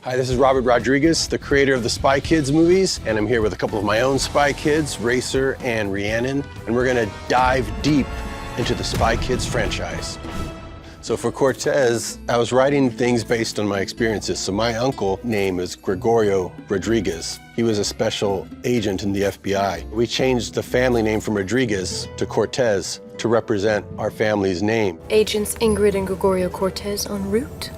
Hi, this is Robert Rodriguez, the creator of the Spy Kids movies, and I'm here with a couple of my own Spy Kids, Racer and Rhiannon, and we're gonna dive deep into the Spy Kids franchise. So for Cortez, I was writing things based on my experiences. So my uncle name is Gregorio Rodriguez. He was a special agent in the FBI. We changed the family name from Rodriguez to Cortez to represent our family's name. Agents Ingrid and Gregorio Cortez en route.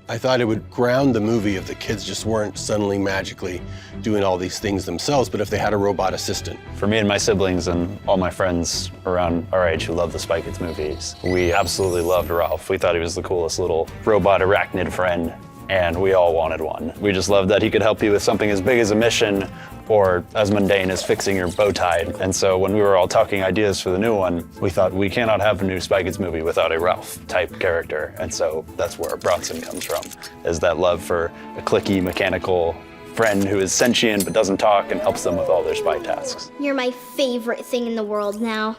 I thought it would ground the movie if the kids just weren't suddenly magically doing all these things themselves, but if they had a robot assistant. For me and my siblings and all my friends around our age who love the Spy Kids movies, we absolutely loved Ralph. We thought he was the coolest little robot arachnid friend, and we all wanted one. We just loved that he could help you with something as big as a mission or as mundane as fixing your bow tie. And so when we were all talking ideas for the new one, we thought we cannot have a new Spy Kids movie without a Ralph-type character. And so that's where Bronson comes from, is that love for a clicky, mechanical friend who is sentient but doesn't talk and helps them with all their spy tasks. You're my favorite thing in the world now.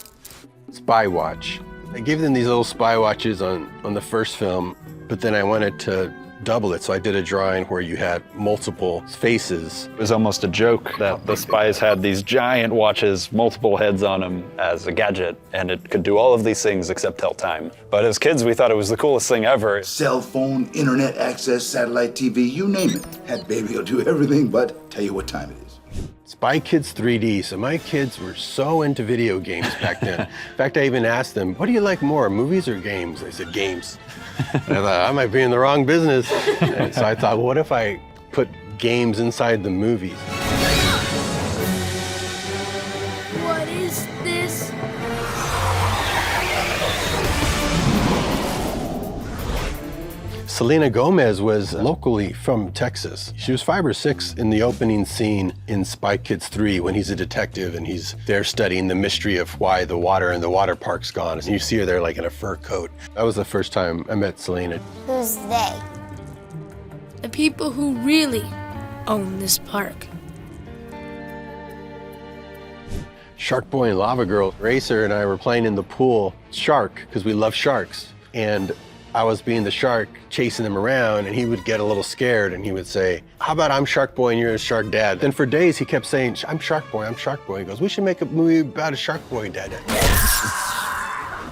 Spy Watch. I gave them these little spy watches on the first film, but then I wanted to double it, so I did a drawing where you had multiple faces. It was almost a joke that the spies had these giant watches, multiple heads on them as a gadget, and it could do all of these things except tell time. But as kids, we thought it was the coolest thing ever. Cell phone, internet access, satellite TV, you name it. That baby will do everything but tell you what time it is. Spy Kids 3D. So my kids were so into video games back then. In fact, I even asked them, what do you like more, movies or games? They said games. And I thought, I might be in the wrong business. And so I thought, what if I put games inside the movies? What is this? Selena Gomez was locally from Texas. She was 5 or 6 in the opening scene in Spy Kids 3 when he's a detective and he's there studying the mystery of why the water in the water park's gone. And you see her there like in a fur coat. That was the first time I met Selena. Who's they? The people who really own this park. Shark Boy and Lava Girl, Racer and I were playing in the pool, shark, because we love sharks. And I was being the shark, chasing them around, and he would get a little scared, and he would say, how about I'm Shark Boy and you're Shark Dad? Then for days, he kept saying, I'm Shark Boy, I'm Shark Boy. He goes, we should make a movie about a Shark Boy, Dad.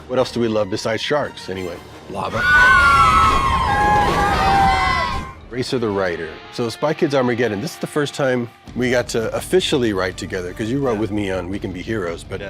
What else do we love besides sharks? Anyway, lava. Racer the writer. So Spy Kids Armageddon, this is the first time we got to officially write together, because you wrote with me on We Can Be Heroes, but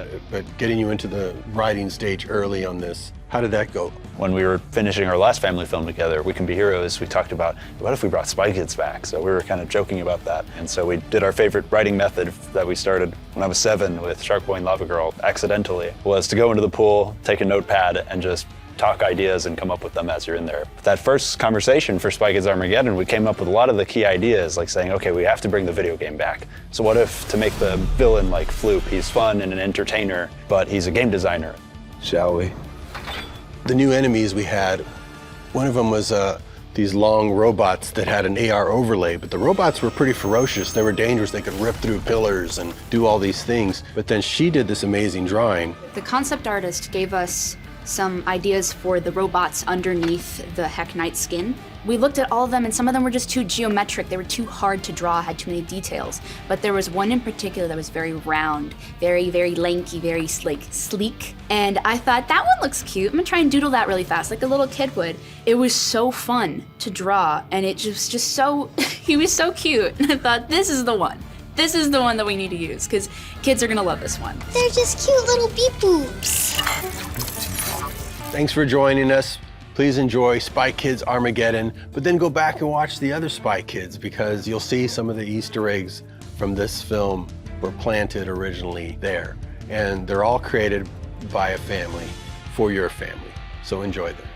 getting you into the writing stage early on this, how did that go? When we were finishing our last family film together, We Can Be Heroes, we talked about, what if we brought Spy Kids back? So we were kind of joking about that. And so we did our favorite writing method that we started when I was 7 with Shark Boy and Lava Girl, accidentally, was to go into the pool, take a notepad, and just talk ideas and come up with them as you're in there. That first conversation for Spy Kids Armageddon, we came up with a lot of the key ideas, like saying, okay, we have to bring the video game back. So what if, to make the villain like Floop, he's fun and an entertainer, but he's a game designer. Shall we? The new enemies we had, one of them was these long robots that had an AR overlay, but the robots were pretty ferocious. They were dangerous. They could rip through pillars and do all these things. But then she did this amazing drawing. The concept artist gave us some ideas for the robots underneath the Heck Knight skin. We looked at all of them and some of them were just too geometric. They were too hard to draw, had too many details. But there was one in particular that was very round, very, very lanky, very sleek. And I thought, that one looks cute. I'm gonna try and doodle that really fast, like a little kid would. It was so fun to draw and it was just so, he was so cute. And I thought, this is the one. This is the one that we need to use because kids are gonna love this one. They're just cute little beep boops. Thanks for joining us. Please enjoy Spy Kids Armageddon, but then go back and watch the other Spy Kids because you'll see some of the Easter eggs from this film were planted originally there. And they're all created by a family, for your family. So enjoy them.